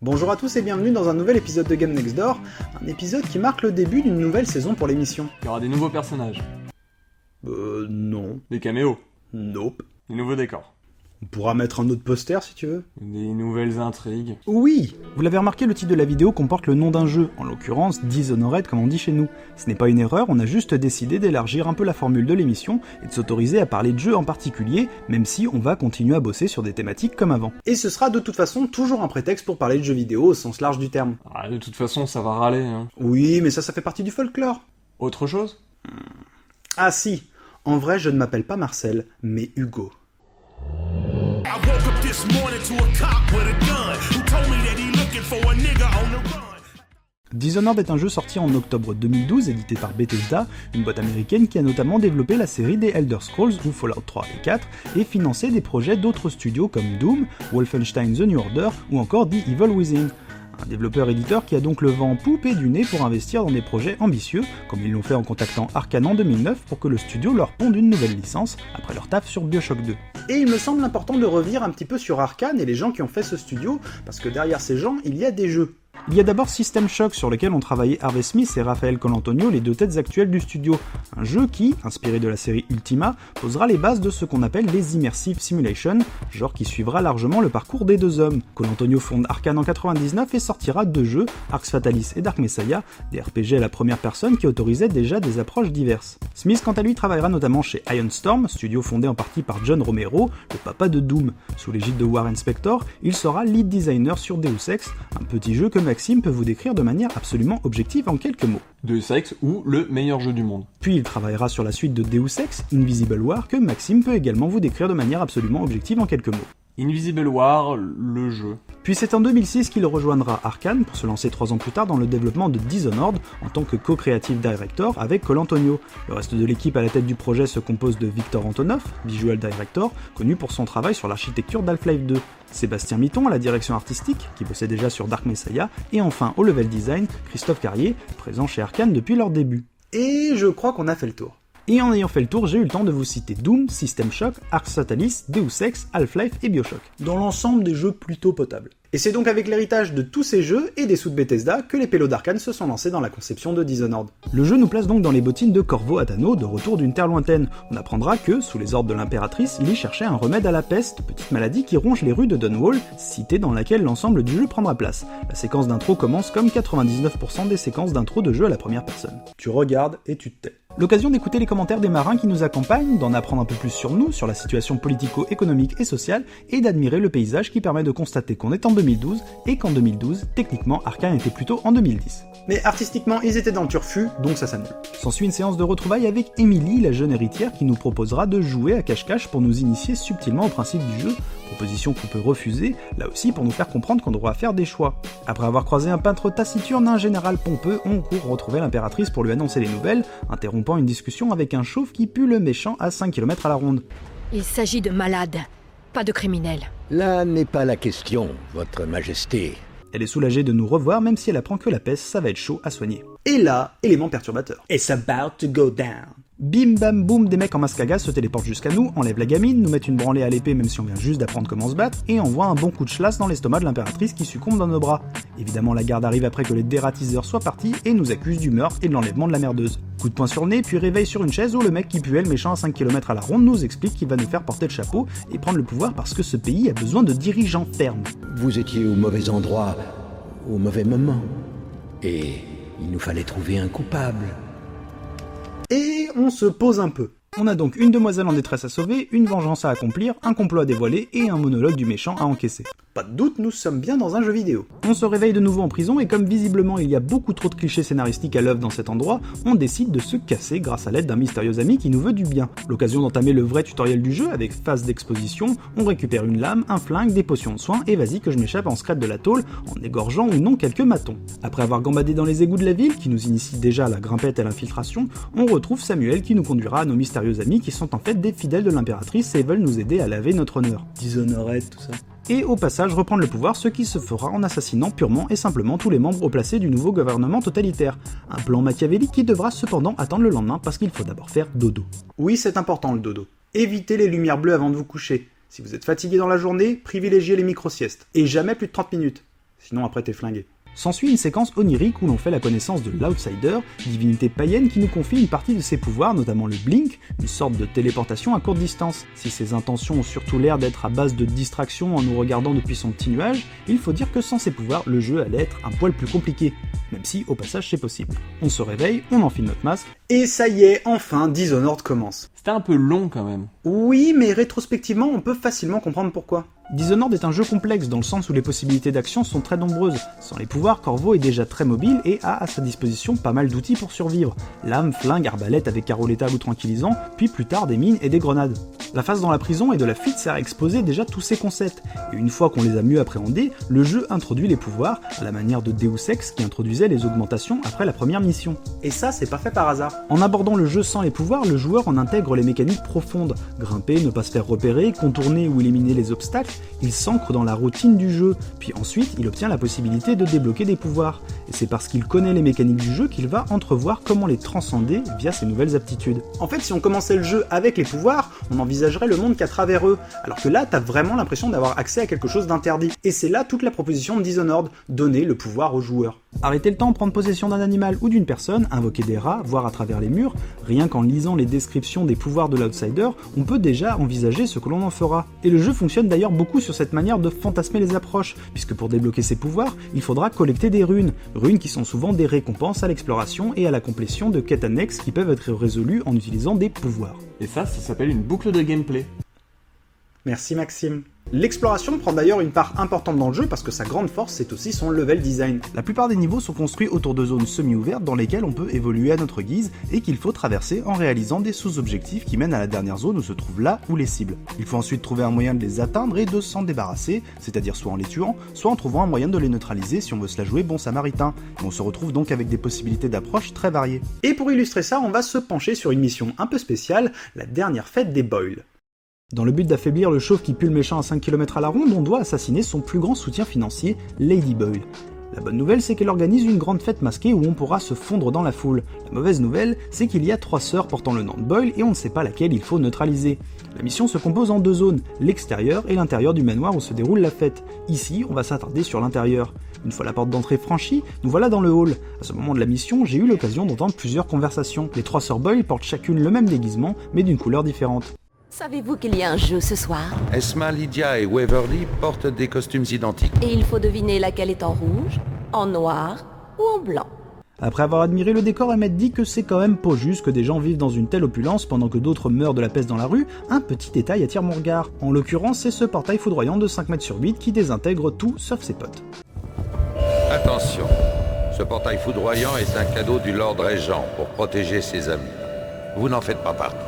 Bonjour à tous et bienvenue dans un nouvel épisode de Game Next Door, un épisode qui marque le début d'une nouvelle saison pour l'émission. Il y aura des nouveaux personnages. Non. Des caméos. Nope. Des nouveaux décors. On pourra mettre un autre poster si tu veux. Des nouvelles intrigues. Oui. Vous l'avez remarqué, le titre de la vidéo comporte le nom d'un jeu, en l'occurrence Dishonored comme on dit chez nous. Ce n'est pas une erreur, on a juste décidé d'élargir un peu la formule de l'émission et de s'autoriser à parler de jeux en particulier, même si on va continuer à bosser sur des thématiques comme avant. Et ce sera de toute façon toujours un prétexte pour parler de jeux vidéo au sens large du terme. Ah, de toute façon, ça va râler, hein. Oui, mais ça fait partie du folklore. Autre chose ? Ah si, en vrai je ne m'appelle pas Marcel, mais Hugo. Dishonored est un jeu sorti en octobre 2012, édité par Bethesda, une boîte américaine qui a notamment développé la série des Elder Scrolls ou Fallout 3 et 4, et financé des projets d'autres studios comme Doom, Wolfenstein The New Order ou encore The Evil Within. Un développeur-éditeur qui a donc le vent en poupe et du nez pour investir dans des projets ambitieux, comme ils l'ont fait en contactant Arkane en 2009 pour que le studio leur ponde une nouvelle licence, après leur taf sur Bioshock 2. Et il me semble important de revenir un petit peu sur Arkane et les gens qui ont fait ce studio, parce que derrière ces gens, il y a des jeux. Il y a d'abord System Shock sur lequel ont travaillé Harvey Smith et Raphaël Colantonio, les deux têtes actuelles du studio. Un jeu qui, inspiré de la série Ultima, posera les bases de ce qu'on appelle les Immersive Simulation, genre qui suivra largement le parcours des deux hommes. Colantonio fonde Arkane en 99 et sortira deux jeux, Arx Fatalis et Dark Messiah, des RPG à la première personne qui autorisaient déjà des approches diverses. Smith quant à lui travaillera notamment chez Ion Storm, studio fondé en partie par John Romero, le papa de Doom. Sous l'égide de Warren Spector, il sera lead designer sur Deus Ex, un petit jeu que Maxime peut vous décrire de manière absolument objective en quelques mots. Deus Ex ou le meilleur jeu du monde. Puis il travaillera sur la suite de Deus Ex, Invisible War, que Maxime peut également vous décrire de manière absolument objective en quelques mots. Invisible War, le jeu. Puis c'est en 2006 qu'il rejoindra Arkane pour se lancer 3 ans plus tard dans le développement de Dishonored en tant que co-creative director avec Colantonio. Le reste de l'équipe à la tête du projet se compose de Victor Antonov, visual director, connu pour son travail sur l'architecture d'Half-Life 2, Sébastien Mitton à la direction artistique, qui bossait déjà sur Dark Messiah, et enfin au level design, Christophe Carrier, présent chez Arkane depuis leur début. Et je crois qu'on a fait le tour. Et en ayant fait le tour, j'ai eu le temps de vous citer Doom, System Shock, Arx Fatalis, Deus Ex, Half-Life et Bioshock. Dans l'ensemble des jeux plutôt potables. Et c'est donc avec l'héritage de tous ces jeux et des sous de Bethesda que les pélos d'Arkane se sont lancés dans la conception de Dishonored. Le jeu nous place donc dans les bottines de Corvo Attano, de retour d'une terre lointaine. On apprendra que, sous les ordres de l'impératrice, il y cherchait un remède à la peste, petite maladie qui ronge les rues de Dunwall, cité dans laquelle l'ensemble du jeu prendra place. La séquence d'intro commence comme 99% des séquences d'intro de jeu à la première personne. Tu regardes et tu te tais. L'occasion d'écouter les commentaires des marins qui nous accompagnent, d'en apprendre un peu plus sur nous, sur la situation politico-économique et sociale, et d'admirer le paysage qui permet de constater qu'on est en 2012, et qu'en 2012, techniquement, Arkane était plutôt en 2010. Mais artistiquement, ils étaient dans le turfu, donc ça s'annule. S'ensuit une séance de retrouvailles avec Emily, la jeune héritière, qui nous proposera de jouer à cache-cache pour nous initier subtilement au principe du jeu, proposition qu'on peut refuser, là aussi pour nous faire comprendre qu'on devra faire des choix. Après avoir croisé un peintre taciturne, un général pompeux, on court retrouver l'impératrice pour lui annoncer les nouvelles, interrompant une discussion avec un chauve qui pue le méchant à 5 km à la ronde. Il s'agit de malades, pas de criminels. Là n'est pas la question, votre majesté. Elle est soulagée de nous revoir, même si elle apprend que la peste, ça va être chaud à soigner. Et là, élément perturbateur. It's about to go down. Bim bam boum, des mecs en masque à gaz se téléportent jusqu'à nous, enlèvent la gamine, nous mettent une branlée à l'épée même si on vient juste d'apprendre comment se battre, et envoient un bon coup de chlasse dans l'estomac de l'impératrice qui succombe dans nos bras. Évidemment la garde arrive après que les dératiseurs soient partis et nous accuse du meurtre et de l'enlèvement de la merdeuse. Coup de poing sur le nez, puis réveil sur une chaise où le mec qui puait le méchant à 5 km à la ronde nous explique qu'il va nous faire porter le chapeau et prendre le pouvoir parce que ce pays a besoin de dirigeants fermes. Vous étiez au mauvais endroit, au mauvais moment. Et il nous fallait trouver un coupable. Et on se pose un peu. On a donc une demoiselle en détresse à sauver, une vengeance à accomplir, un complot à dévoiler et un monologue du méchant à encaisser. Pas de doute, nous sommes bien dans un jeu vidéo. On se réveille de nouveau en prison et comme visiblement il y a beaucoup trop de clichés scénaristiques à l'œuvre dans cet endroit, on décide de se casser grâce à l'aide d'un mystérieux ami qui nous veut du bien. L'occasion d'entamer le vrai tutoriel du jeu avec phase d'exposition, on récupère une lame, un flingue, des potions de soins et vas-y que je m'échappe en secret de la tôle en égorgeant ou non quelques matons. Après avoir gambadé dans les égouts de la ville, qui nous initie déjà à la grimpette et à l'infiltration, on retrouve Samuel qui nous conduira à nos mystérieux amis qui sont en fait des fidèles de l'impératrice et veulent nous aider à laver notre honneur. Dishonored, tout ça. Et au passage reprendre le pouvoir, ce qui se fera en assassinant purement et simplement tous les membres haut placés du nouveau gouvernement totalitaire. Un plan machiavélique qui devra cependant attendre le lendemain parce qu'il faut d'abord faire dodo. Oui, c'est important le dodo. Évitez les lumières bleues avant de vous coucher. Si vous êtes fatigué dans la journée, privilégiez les micro-siestes. Et jamais plus de 30 minutes. sinon après t'es flingué. S'ensuit une séquence onirique où l'on fait la connaissance de l'Outsider, divinité païenne qui nous confie une partie de ses pouvoirs, notamment le Blink, une sorte de téléportation à courte distance. Si ses intentions ont surtout l'air d'être à base de distraction en nous regardant depuis son petit nuage, il faut dire que sans ses pouvoirs, le jeu allait être un poil plus compliqué, même si au passage c'est possible. On se réveille, on enfile notre masque, et ça y est, enfin Dishonored commence. C'était un peu long quand même. Oui, mais rétrospectivement, on peut facilement comprendre pourquoi. Dishonored est un jeu complexe dans le sens où les possibilités d'action sont très nombreuses. Sans les pouvoirs, Corvo est déjà très mobile et a à sa disposition pas mal d'outils pour survivre. Lame, flingue, arbalète avec carreau létal ou tranquillisant, puis plus tard des mines et des grenades. La phase dans la prison et de la fuite sert à exposer déjà tous ces concepts, et une fois qu'on les a mieux appréhendés, le jeu introduit les pouvoirs, à la manière de Deus Ex qui introduisait les augmentations après la première mission. Et ça, c'est pas fait par hasard. En abordant le jeu sans les pouvoirs, le joueur en intègre les mécaniques profondes. Grimper, ne pas se faire repérer, contourner ou éliminer les obstacles, il s'ancre dans la routine du jeu, puis ensuite il obtient la possibilité de débloquer des pouvoirs. Et c'est parce qu'il connaît les mécaniques du jeu qu'il va entrevoir comment les transcender via ses nouvelles aptitudes. En fait, si on commençait le jeu avec les pouvoirs, on envisagerait le monde qu'à travers eux, alors que là, t'as vraiment l'impression d'avoir accès à quelque chose d'interdit. Et c'est là toute la proposition de Dishonored, donner le pouvoir aux joueurs. Arrêter le temps, prendre possession d'un animal ou d'une personne, invoquer des rats, voir à travers les murs, rien qu'en lisant les descriptions des pouvoirs de l'Outsider, on peut déjà envisager ce que l'on en fera. Et le jeu fonctionne d'ailleurs beaucoup sur cette manière de fantasmer les approches, puisque pour débloquer ses pouvoirs, il faudra collecter des runes qui sont souvent des récompenses à l'exploration et à la complétion de quêtes annexes qui peuvent être résolues en utilisant des pouvoirs. Et ça s'appelle une boucle de gameplay. Merci Maxime. L'exploration prend d'ailleurs une part importante dans le jeu parce que sa grande force c'est aussi son level design. La plupart des niveaux sont construits autour de zones semi-ouvertes dans lesquelles on peut évoluer à notre guise et qu'il faut traverser en réalisant des sous-objectifs qui mènent à la dernière zone où se trouvent là ou les cibles. Il faut ensuite trouver un moyen de les atteindre et de s'en débarrasser, c'est-à-dire soit en les tuant, soit en trouvant un moyen de les neutraliser si on veut se la jouer bon samaritain. Et on se retrouve donc avec des possibilités d'approche très variées. Et pour illustrer ça, on va se pencher sur une mission un peu spéciale, la dernière fête des Boils. Dans le but d'affaiblir le chauve qui pue le méchant à 5 km à la ronde, on doit assassiner son plus grand soutien financier, Lady Boyle. La bonne nouvelle, c'est qu'elle organise une grande fête masquée où on pourra se fondre dans la foule. La mauvaise nouvelle, c'est qu'il y a 3 sœurs portant le nom de Boyle et on ne sait pas laquelle il faut neutraliser. La mission se compose en 2 zones, l'extérieur et l'intérieur du manoir où se déroule la fête. Ici, on va s'attarder sur l'intérieur. Une fois la porte d'entrée franchie, nous voilà dans le hall. À ce moment de la mission, j'ai eu l'occasion d'entendre plusieurs conversations. Les 3 sœurs Boyle portent chacune le même déguisement, mais d'une couleur différente. Savez-vous qu'il y a un jeu ce soir? Esma, Lydia et Waverly portent des costumes identiques. Et il faut deviner laquelle est en rouge, en noir ou en blanc. Après avoir admiré le décor et m'être dit que c'est quand même pas juste que des gens vivent dans une telle opulence pendant que d'autres meurent de la peste dans la rue, un petit détail attire mon regard. En l'occurrence, c'est ce portail foudroyant de 5 mètres sur 8 qui désintègre tout sauf ses potes. Attention, ce portail foudroyant est un cadeau du Lord Régent pour protéger ses amis. Vous n'en faites pas partie.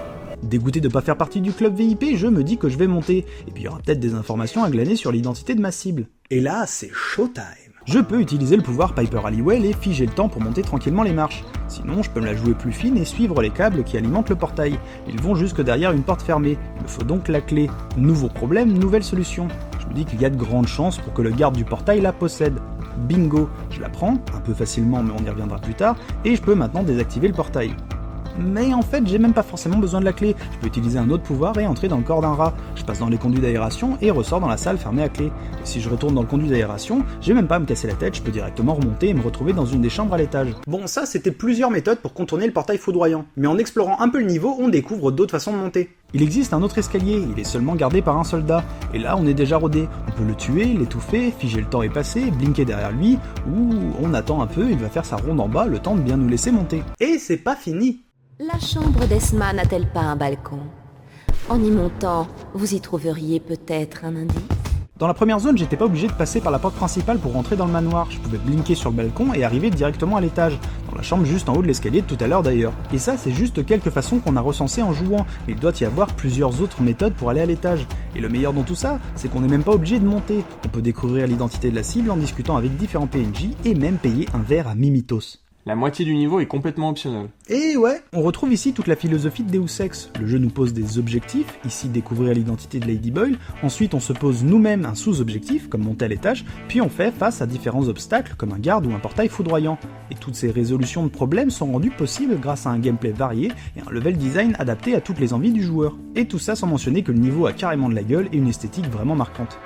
Dégoûté de pas faire partie du club VIP, je me dis que je vais monter, et puis il y aura peut-être des informations à glaner sur l'identité de ma cible. Et là, c'est showtime. Je peux utiliser le pouvoir Piper Halliwell et figer le temps pour monter tranquillement les marches. Sinon, je peux me la jouer plus fine et suivre les câbles qui alimentent le portail. Ils vont jusque derrière une porte fermée. Il me faut donc la clé. Nouveau problème, nouvelle solution. Je me dis qu'il y a de grandes chances pour que le garde du portail la possède. Bingo, je la prends, un peu facilement mais on y reviendra plus tard, et je peux maintenant désactiver le portail. Mais en fait, j'ai même pas forcément besoin de la clé. Je peux utiliser un autre pouvoir et entrer dans le corps d'un rat. Je passe dans les conduits d'aération et ressors dans la salle fermée à clé. Et si je retourne dans le conduit d'aération, j'ai même pas à me casser la tête, je peux directement remonter et me retrouver dans une des chambres à l'étage. Bon, ça, c'était plusieurs méthodes pour contourner le portail foudroyant. Mais en explorant un peu le niveau, on découvre d'autres façons de monter. Il existe un autre escalier, il est seulement gardé par un soldat. Et là, on est déjà rodé. On peut le tuer, l'étouffer, figer le temps et passer, blinker derrière lui, ou on attend un peu, il va faire sa ronde en bas, le temps de bien nous laisser monter. Et c'est pas fini. La chambre d'Esma n'a-t-elle pas un balcon? En y montant, vous y trouveriez peut-être un indice? Dans la première zone, j'étais pas obligé de passer par la porte principale pour rentrer dans le manoir. Je pouvais blinker sur le balcon et arriver directement à l'étage, dans la chambre juste en haut de l'escalier de tout à l'heure d'ailleurs. Et ça, c'est juste quelques façons qu'on a recensées en jouant, mais il doit y avoir plusieurs autres méthodes pour aller à l'étage. Et le meilleur dans tout ça, c'est qu'on n'est même pas obligé de monter. On peut découvrir l'identité de la cible en discutant avec différents PNJ et même payer un verre à Mimitos. La moitié du niveau est complètement optionnelle. Et ouais, on retrouve ici toute la philosophie de Deus Ex. Le jeu nous pose des objectifs, ici découvrir l'identité de Lady Boyle, ensuite on se pose nous-mêmes un sous-objectif, comme monter à l'étage, puis on fait face à différents obstacles, comme un garde ou un portail foudroyant. Et toutes ces résolutions de problèmes sont rendues possibles grâce à un gameplay varié et un level design adapté à toutes les envies du joueur. Et tout ça sans mentionner que le niveau a carrément de la gueule et une esthétique vraiment marquante.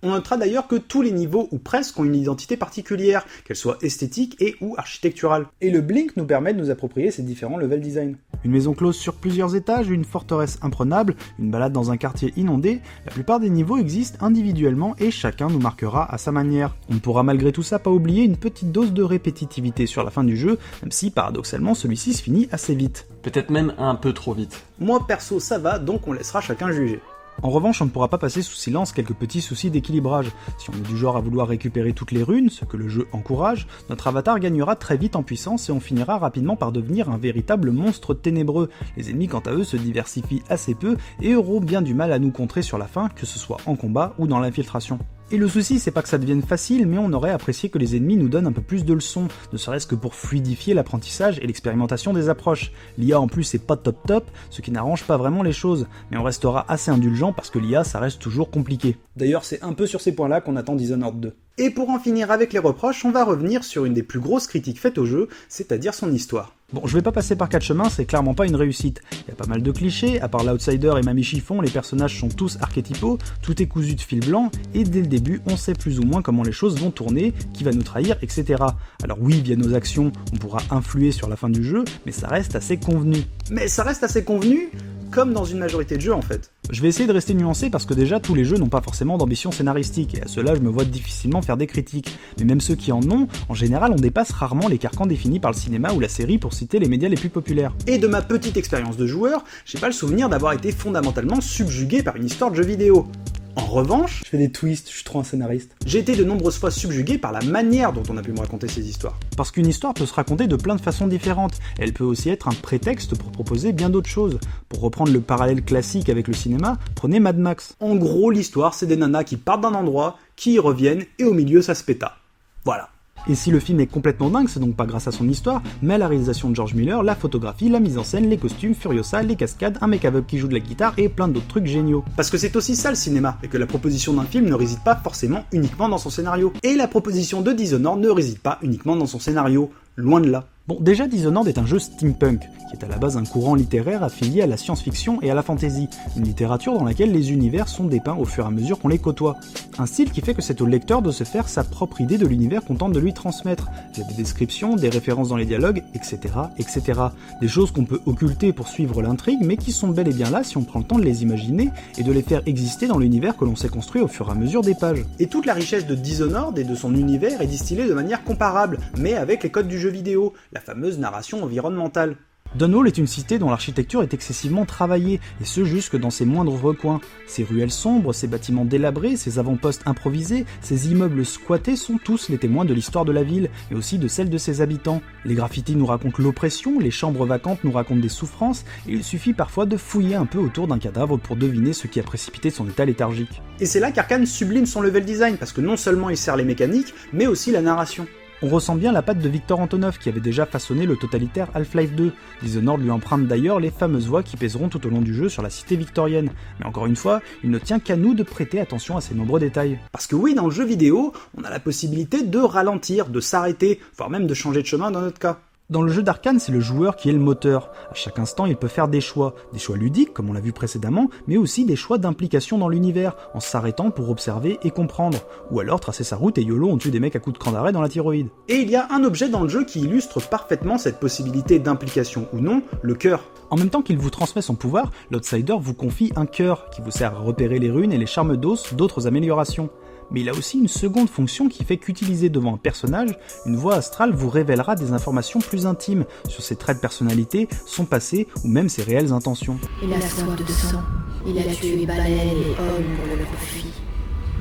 On notera d'ailleurs que tous les niveaux, ou presque, ont une identité particulière, qu'elle soit esthétique et ou architecturale. Et le Blink nous permet de nous approprier ces différents level design. Une maison close sur plusieurs étages, une forteresse imprenable, une balade dans un quartier inondé, la plupart des niveaux existent individuellement et chacun nous marquera à sa manière. On ne pourra malgré tout ça pas oublier une petite dose de répétitivité sur la fin du jeu, même si paradoxalement celui-ci se finit assez vite. Peut-être même un peu trop vite. Moi perso ça va, donc on laissera chacun juger. En revanche, on ne pourra pas passer sous silence quelques petits soucis d'équilibrage. Si on est du genre à vouloir récupérer toutes les runes, ce que le jeu encourage, notre avatar gagnera très vite en puissance et on finira rapidement par devenir un véritable monstre ténébreux. Les ennemis quant à eux se diversifient assez peu et auront bien du mal à nous contrer sur la fin, que ce soit en combat ou dans l'infiltration. Et le souci, c'est pas que ça devienne facile, mais on aurait apprécié que les ennemis nous donnent un peu plus de leçons, ne serait-ce que pour fluidifier l'apprentissage et l'expérimentation des approches. L'IA en plus c'est pas top, ce qui n'arrange pas vraiment les choses, mais on restera assez indulgent parce que l'IA ça reste toujours compliqué. D'ailleurs c'est un peu sur ces points-là qu'on attend Dishonored 2. Et pour en finir avec les reproches, on va revenir sur une des plus grosses critiques faites au jeu, c'est-à-dire son histoire. Bon, je vais pas passer par quatre chemins, c'est clairement pas une réussite. Il y a pas mal de clichés, à part l'Outsider et Mamie Chiffon, les personnages sont tous archétypaux, tout est cousu de fil blanc, et dès le début, on sait plus ou moins comment les choses vont tourner, qui va nous trahir, etc. Alors oui, via nos actions, on pourra influer sur la fin du jeu, mais ça reste assez convenu. Mais ça reste assez convenu comme dans une majorité de jeux en fait. Je vais essayer de rester nuancé parce que déjà tous les jeux n'ont pas forcément d'ambition scénaristique, et à cela je me vois difficilement faire des critiques. Mais même ceux qui en ont, en général on dépasse rarement les carcans définis par le cinéma ou la série pour citer les médias les plus populaires. Et de ma petite expérience de joueur, j'ai pas le souvenir d'avoir été fondamentalement subjugué par une histoire de jeu vidéo. En revanche, je fais des twists, je suis trop un scénariste. J'ai été de nombreuses fois subjugué par la manière dont on a pu me raconter ces histoires. Parce qu'une histoire peut se raconter de plein de façons différentes. Elle peut aussi être un prétexte pour proposer bien d'autres choses. Pour reprendre le parallèle classique avec le cinéma, prenez Mad Max. En gros, l'histoire, c'est des nanas qui partent d'un endroit, qui y reviennent, et au milieu, ça se péta. Voilà. Et si le film est complètement dingue, c'est donc pas grâce à son histoire, mais à la réalisation de George Miller, la photographie, la mise en scène, les costumes, Furiosa, les cascades, un mec aveugle qui joue de la guitare et plein d'autres trucs géniaux. Parce que c'est aussi ça le cinéma, et que la proposition d'un film ne réside pas forcément uniquement dans son scénario. Et la proposition de Dishonored ne réside pas uniquement dans son scénario, loin de là. Bon, déjà Dishonored est un jeu steampunk, qui est à la base un courant littéraire affilié à la science-fiction et à la fantasy, une littérature dans laquelle les univers sont dépeints au fur et à mesure qu'on les côtoie. Un style qui fait que c'est au lecteur de se faire sa propre idée de l'univers qu'on tente de lui transmettre. Il y a des descriptions, des références dans les dialogues, etc., etc. Des choses qu'on peut occulter pour suivre l'intrigue, mais qui sont bel et bien là si on prend le temps de les imaginer et de les faire exister dans l'univers que l'on s'est construit au fur et à mesure des pages. Et toute la richesse de Dishonored et de son univers est distillée de manière comparable, mais avec les codes du jeu vidéo, la fameuse narration environnementale. Dunwall est une cité dont l'architecture est excessivement travaillée, et ce jusque dans ses moindres recoins. Ses ruelles sombres, ses bâtiments délabrés, ses avant-postes improvisés, ses immeubles squattés sont tous les témoins de l'histoire de la ville, mais aussi de celle de ses habitants. Les graffitis nous racontent l'oppression, les chambres vacantes nous racontent des souffrances, et il suffit parfois de fouiller un peu autour d'un cadavre pour deviner ce qui a précipité son état léthargique. Et c'est là qu'Arkane sublime son level design, parce que non seulement il sert les mécaniques, mais aussi la narration. On ressent bien la patte de Victor Antonov qui avait déjà façonné le totalitaire Half-Life 2. Dishonored lui emprunte d'ailleurs les fameuses voix qui pèseront tout au long du jeu sur la cité victorienne. Mais encore une fois, il ne tient qu'à nous de prêter attention à ces nombreux détails. Parce que oui, dans le jeu vidéo, on a la possibilité de ralentir, de s'arrêter, voire même de changer de chemin dans notre cas. Dans le jeu d'Arkane, c'est le joueur qui est le moteur. À chaque instant, il peut faire des choix ludiques, comme on l'a vu précédemment, mais aussi des choix d'implication dans l'univers, en s'arrêtant pour observer et comprendre. Ou alors tracer sa route et YOLO, on tue des mecs à coups de cran d'arrêt dans la thyroïde. Et il y a un objet dans le jeu qui illustre parfaitement cette possibilité d'implication ou non, le cœur. En même temps qu'il vous transmet son pouvoir, l'Outsider vous confie un cœur, qui vous sert à repérer les runes et les charmes d'os d'autres améliorations. Mais il a aussi une seconde fonction qui fait qu'utiliser devant un personnage, une voix astrale vous révélera des informations plus intimes sur ses traits de personnalité, son passé ou même ses réelles intentions. Il a soif de sang, il a tué baleines et hommes pour le profit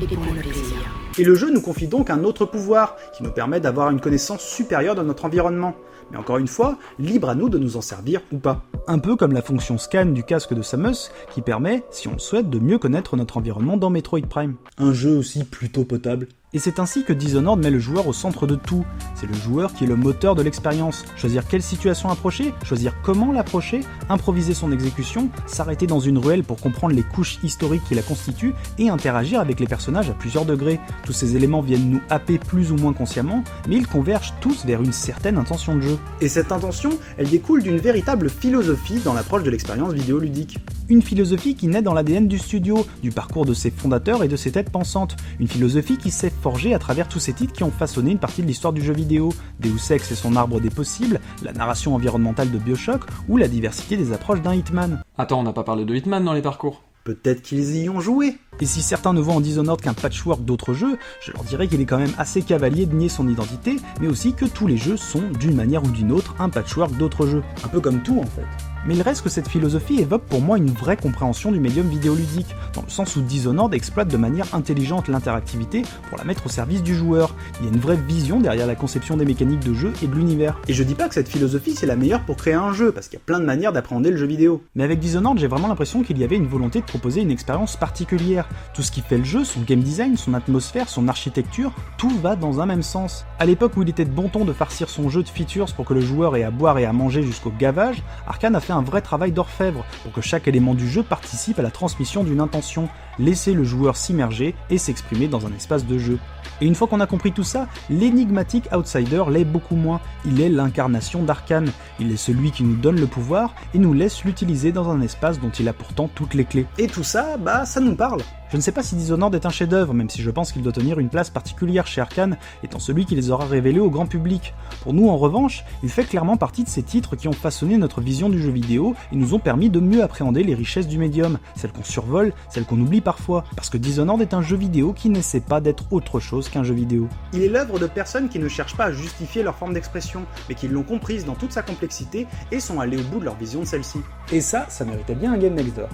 et pour le plaisir. Et le jeu nous confie donc un autre pouvoir, qui nous permet d'avoir une connaissance supérieure de notre environnement. Mais encore une fois, libre à nous de nous en servir ou pas. Un peu comme la fonction scan du casque de Samus, qui permet, si on le souhaite, de mieux connaître notre environnement dans Metroid Prime. Un jeu aussi plutôt potable. Et c'est ainsi que Dishonored met le joueur au centre de tout. C'est le joueur qui est le moteur de l'expérience. Choisir quelle situation approcher, choisir comment l'approcher, improviser son exécution, s'arrêter dans une ruelle pour comprendre les couches historiques qui la constituent et interagir avec les personnages à plusieurs degrés. Tous ces éléments viennent nous happer plus ou moins consciemment, mais ils convergent tous vers une certaine intention de jeu. Et cette intention, elle découle d'une véritable philosophie dans l'approche de l'expérience vidéoludique. Une philosophie qui naît dans l'ADN du studio, du parcours de ses fondateurs et de ses têtes pensantes. Une philosophie qui s'est forgée à travers tous ces titres qui ont façonné une partie de l'histoire du jeu vidéo. Deus Ex et son arbre des possibles, la narration environnementale de BioShock ou la diversité des approches d'un Hitman. Attends, on n'a pas parlé de Hitman dans les parcours. Peut-être qu'ils y ont joué. Et si certains ne voient en Dishonored qu'un patchwork d'autres jeux, je leur dirais qu'il est quand même assez cavalier de nier son identité, mais aussi que tous les jeux sont, d'une manière ou d'une autre, un patchwork d'autres jeux. Un peu comme tout en fait. Mais il reste que cette philosophie évoque pour moi une vraie compréhension du médium vidéoludique, dans le sens où Dishonored exploite de manière intelligente l'interactivité pour la mettre au service du joueur. Il y a une vraie vision derrière la conception des mécaniques de jeu et de l'univers. Et je dis pas que cette philosophie c'est la meilleure pour créer un jeu, parce qu'il y a plein de manières d'appréhender le jeu vidéo. Mais avec Dishonored, j'ai vraiment l'impression qu'il y avait une volonté de proposer une expérience particulière. Tout ce qui fait le jeu, son game design, son atmosphère, son architecture, tout va dans un même sens. À l'époque où il était de bon ton de farcir son jeu de features pour que le joueur ait à boire et à manger jusqu'au gavage, Arkane a fait un vrai travail d'orfèvre pour que chaque élément du jeu participe à la transmission d'une intention, laisser le joueur s'immerger et s'exprimer dans un espace de jeu. Et une fois qu'on a compris tout ça, l'énigmatique Outsider l'est beaucoup moins. Il est l'incarnation d'Arkane. Il est celui qui nous donne le pouvoir et nous laisse l'utiliser dans un espace dont il a pourtant toutes les clés. Et tout ça, ça nous parle. Je ne sais pas si Dishonored est un chef-d'œuvre, même si je pense qu'il doit tenir une place particulière chez Arkane, étant celui qui les aura révélés au grand public. Pour nous, en revanche, il fait clairement partie de ces titres qui ont façonné notre vision du jeu vidéo et nous ont permis de mieux appréhender les richesses du médium, celles qu'on survole, celles qu'on oublie parfois, parce que Dishonored est un jeu vidéo qui n'essaie pas d'être autre chose qu'un jeu vidéo. Il est l'œuvre de personnes qui ne cherchent pas à justifier leur forme d'expression, mais qui l'ont comprise dans toute sa complexité et sont allées au bout de leur vision de celle-ci. Et ça méritait bien un Game Next Door.